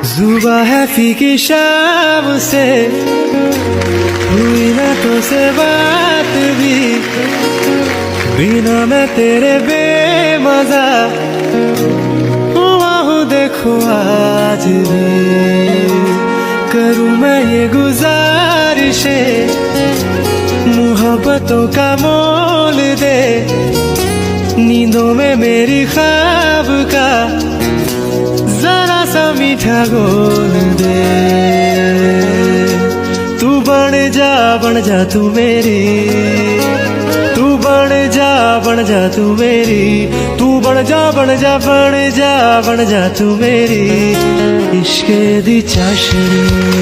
जुबा है फीकी शाम से, हुई ना तो से बात भी, बिना मैं तेरे बेमजा हुआ हूँ देखो आज भी। करूँ मैं ये गुजारिशें, मोहब्बतों का मोल दे, नींदों में मेरी ख्वाब का जरा सा मीठा घोल दे। तू बन जा तू मेरी, तू बन जा तू मेरी, तू बन जा तू मेरी इश्क दी चाशनी।